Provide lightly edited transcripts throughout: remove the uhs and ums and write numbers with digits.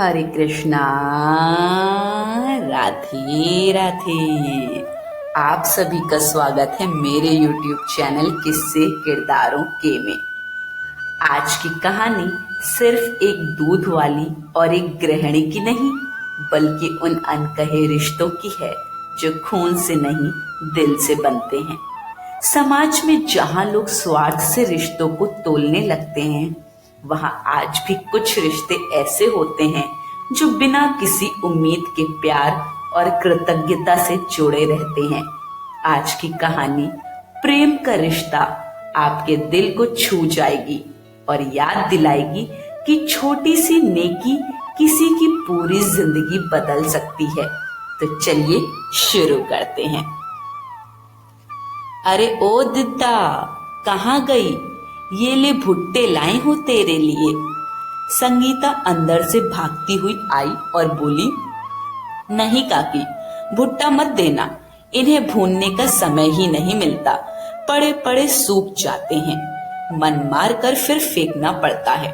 हरे कृष्णा। राधे राधे। आप सभी का स्वागत है मेरे YouTube चैनल किस्से किरदारों के में। आज की कहानी सिर्फ एक दूध वाली और एक गृहिणी की नहीं, बल्कि उन अनकहे रिश्तों की है जो खून से नहीं दिल से बनते हैं। समाज में जहां लोग स्वार्थ से रिश्तों को तोलने लगते हैं, वहां आज भी कुछ रिश्ते ऐसे होते हैं जो बिना किसी उम्मीद के प्यार और कृतज्ञता से जुड़े रहते हैं। आज की कहानी प्रेम का रिश्ता आपके दिल को छू जाएगी और याद दिलाएगी कि छोटी सी नेकी किसी की पूरी जिंदगी बदल सकती है। तो चलिए शुरू करते हैं। अरे ओ दिद्दा, कहाँ गई? ये ले भुट्टे लाई हूं तेरे लिए। संगीता अंदर से भागती हुई आई और बोली, नहीं काकी, भुट्टा मत देना, इन्हें भूनने का समय ही नहीं मिलता, पड़े पड़े सूख जाते हैं, मन मार कर फिर फेंकना पड़ता है।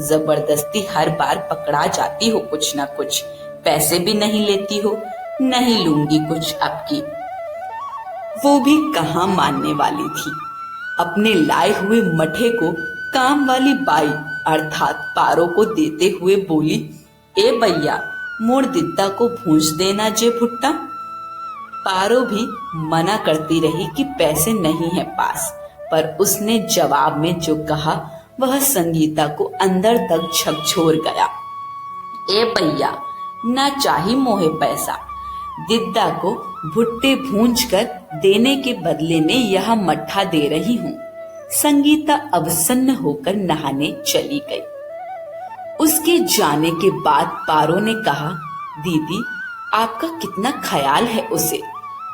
जबरदस्ती हर बार पकड़ा जाती हो कुछ ना कुछ, पैसे भी नहीं लेती हो। नहीं लूंगी कुछ अब की। वो भी कहाँ मानने वाली थी। अपने लाए हुए मठे को काम वाली बाई अर्थात पारो को देते हुए बोली, ए भैया, मोड़ दिद्दा को भूंज देना जे भुट्टा। पारो भी मना करती रही कि पैसे नहीं है पास, पर उसने जवाब में जो कहा वह संगीता को अंदर तक झकझोर गया। ए भैया, ना चाही मोहे पैसा, दिद्दा को भुट्टे भूंज कर देने के बदले में यह मट्ठा दे रही हूँ। संगीता अवसन्न होकर नहाने चली गई। उसके जाने के बाद पारो ने कहा, दीदी, आपका कितना ख्याल है उसे।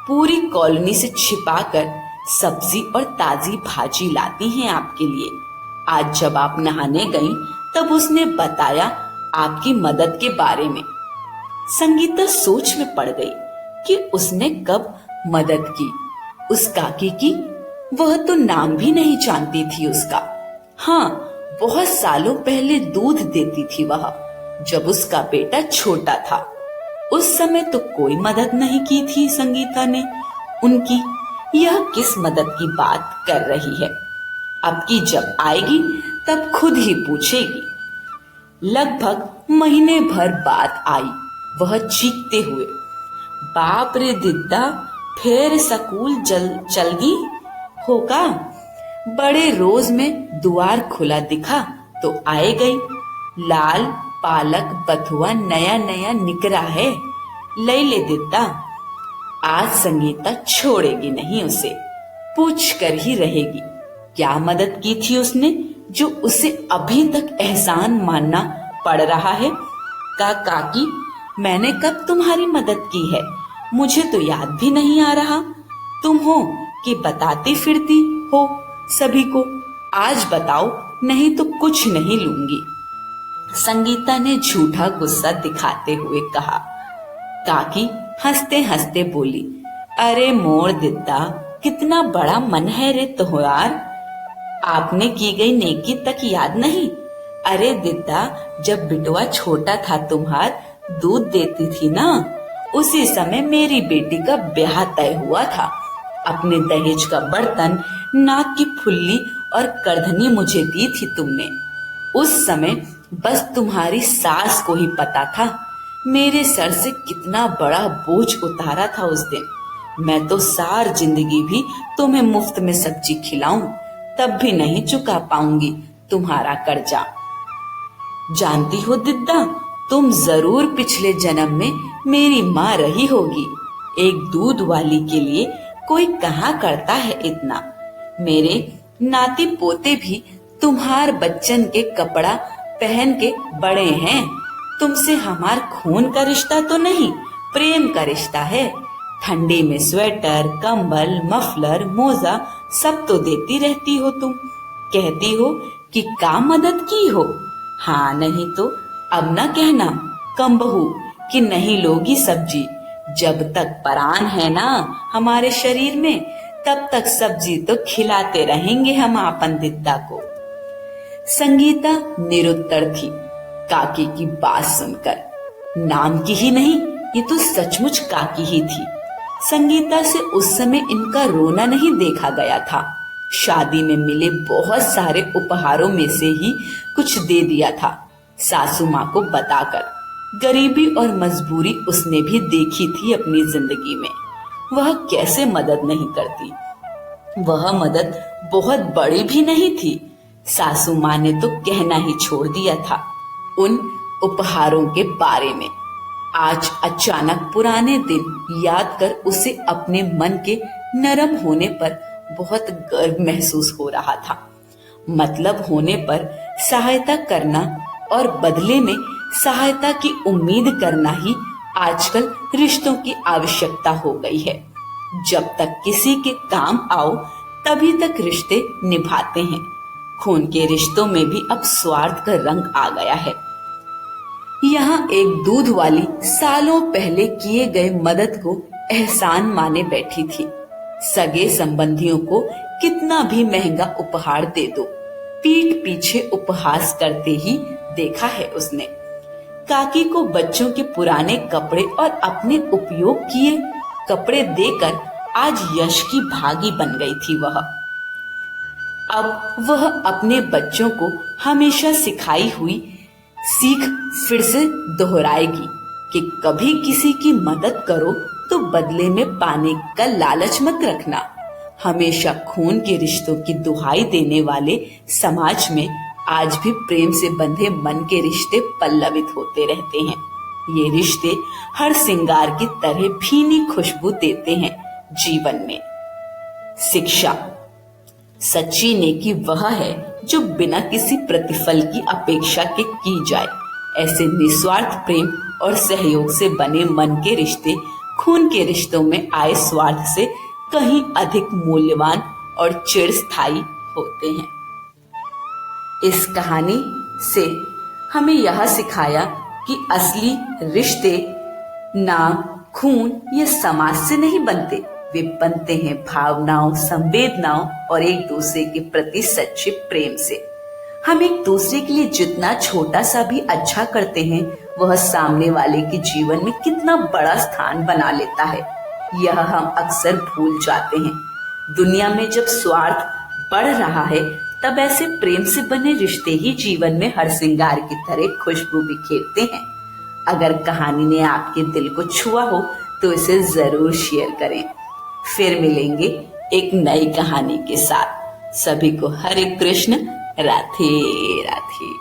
पूरी कॉलोनी से छिपाकर सब्जी और ताजी भाजी लाती हैं आपके लिए। आज जब आप नहाने गईं, तब उसने बताया आपकी मदद के बारे में। संगीता सोच में पड़ गई कि उसने कब मदद की। उस काकी की वह तो नाम भी नहीं जानती थी उसका। हाँ, बहुत सालों पहले दूध देती थी वह, जब उसका बेटा छोटा था। उस समय तो कोई मदद नहीं की थी संगीता ने उनकी। यह किस मदद की बात कर रही है? अब की जब आएगी तब खुद ही पूछेगी। लगभग महीने भर बाद आई वह चीखते हुए, बाप रे दिद्दा, फिर स्कूल चल गी होगा। बड़े रोज में द्वार खुला दिखा तो आए गई। लाल पालक बथुआ नया नया निकरा है, ले दिद्दा। आज संगीता छोड़ेगी नहीं उसे, पूछ कर ही रहेगी क्या मदद की थी उसने जो उसे अभी तक एहसान मानना पड़ रहा है। काकी, मैंने कब तुम्हारी मदद की है? मुझे तो याद भी नहीं आ रहा। तुम हो कि बताती फिरती हो सभी को। आज बताओ, नहीं तो कुछ नहीं लूंगी। संगीता ने झूठा गुस्सा दिखाते हुए कहा। काकी हंसते हंसते बोली, अरे मोर दिद्दा, कितना बड़ा मन है रे तुम्हार। आपने की गई नेकी तक याद नहीं? अरे दिद्दा, जब बिटवा छोटा था तुम्हार, दूध देती थी ना, उसी समय मेरी बेटी का ब्याह तय हुआ था। अपने दहेज का बर्तन, नाक की फुल्ली और करधनी मुझे दी थी तुमने। उस समय बस तुम्हारी सास को ही पता था मेरे सर से कितना बड़ा बोझ उतारा था उस दिन। मैं तो सार जिंदगी भी तुम्हें मुफ्त में सब्जी खिलाऊं, तब भी नहीं चुका पाऊंगी तुम्हारा कर्जा। जानती हो दिद्दा, तुम जरूर पिछले जन्म में मेरी माँ रही होगी। एक दूध वाली के लिए कोई कहाँ करता है इतना। मेरे नाती पोते भी तुम्हार बच्चन के कपड़ा पहन के बड़े हैं। तुमसे हमार खून का रिश्ता तो नहीं, प्रेम का रिश्ता है। ठंडी में स्वेटर, कंबल, मफलर, मोजा सब तो देती रहती हो तुम। कहती हो कि का मदद की हो। हाँ, नहीं तो अब न कहना कम बहू कि नहीं लोगी सब्जी। जब तक प्राण है ना हमारे शरीर में, तब तक सब्जी तो खिलाते रहेंगे हम आपन दिद्दा को। संगीता निरुत्तर थी। काकी की बात सुनकर। नाम की ही नहीं, ये तो सचमुच काकी ही थी। संगीता से उस समय इनका रोना नहीं देखा गया था। शादी में मिले बहुत सारे उपहारों में से ही कुछ दे दिया था सासू माँ को बताकर। गरीबी और मजबूरी उसने भी देखी थी अपनी जिंदगी में। वह कैसे मदद नहीं करती। वह मदद बहुत बड़ी भी नहीं थी। सासू माँ ने तो कहना ही छोड़ दिया था उन उपहारों के बारे में। आज अचानक पुराने दिन याद कर उसे अपने मन के नरम होने पर बहुत गर्व महसूस हो रहा था। मतलब होने पर सहायता करना और बदले में सहायता की उम्मीद करना ही आजकल रिश्तों की आवश्यकता हो गई है। जब तक किसी के काम आओ तभी तक रिश्ते निभाते हैं। खून के रिश्तों में भी अब स्वार्थ का रंग आ गया है। यहाँ एक दूध वाली सालों पहले किए गए मदद को एहसान माने बैठी थी। सगे संबंधियों को कितना भी महंगा उपहार दे दो, पीठ पीछे उपहास करते ही देखा है उसने। काकी को बच्चों के पुराने कपड़े और अपने उपयोग किए कपड़े देकर आज यश की भागी बन गई थी वह। अब वह अपने बच्चों को हमेशा सिखाई हुई सीख फिर से दोहराएगी कि कभी किसी की मदद करो तो बदले में पाने का लालच मत रखना। हमेशा खून के रिश्तों की दुहाई देने वाले समाज में आज भी प्रेम से बंधे मन के रिश्ते पल्लवित होते रहते हैं। ये रिश्ते हर श्रृंगार की तरह भीनी खुशबू देते हैं जीवन में। शिक्षा सच्ची नेकी वह है जो बिना किसी प्रतिफल की अपेक्षा के की जाए। ऐसे निस्वार्थ प्रेम और सहयोग से बने मन के रिश्ते खून के रिश्तों में आए स्वार्थ से कहीं अधिक मूल्यवान और चिरस्थायी होते हैं। इस कहानी से हमें यह सिखाया कि असली रिश्ते नाम खून या समाज से नहीं बनते, वे बनते हैं भावनाओं, संवेदनाओं और एक दूसरे के प्रति सच्चे प्रेम से। हम एक दूसरे के लिए जितना छोटा सा भी अच्छा करते हैं, वह सामने वाले के जीवन में कितना बड़ा स्थान बना लेता है, यह हम अक्सर भूल जाते हैं। दुनिया में जब स्वार्थ बढ़ रहा है, तब ऐसे प्रेम से बने रिश्ते ही जीवन में हर श्रृंगार की तरह खुशबू बिखेरते हैं। अगर कहानी ने आपके दिल को छुआ हो तो इसे जरूर शेयर करें। फिर मिलेंगे एक नई कहानी के साथ। सभी को हरे कृष्ण, राधे राधे।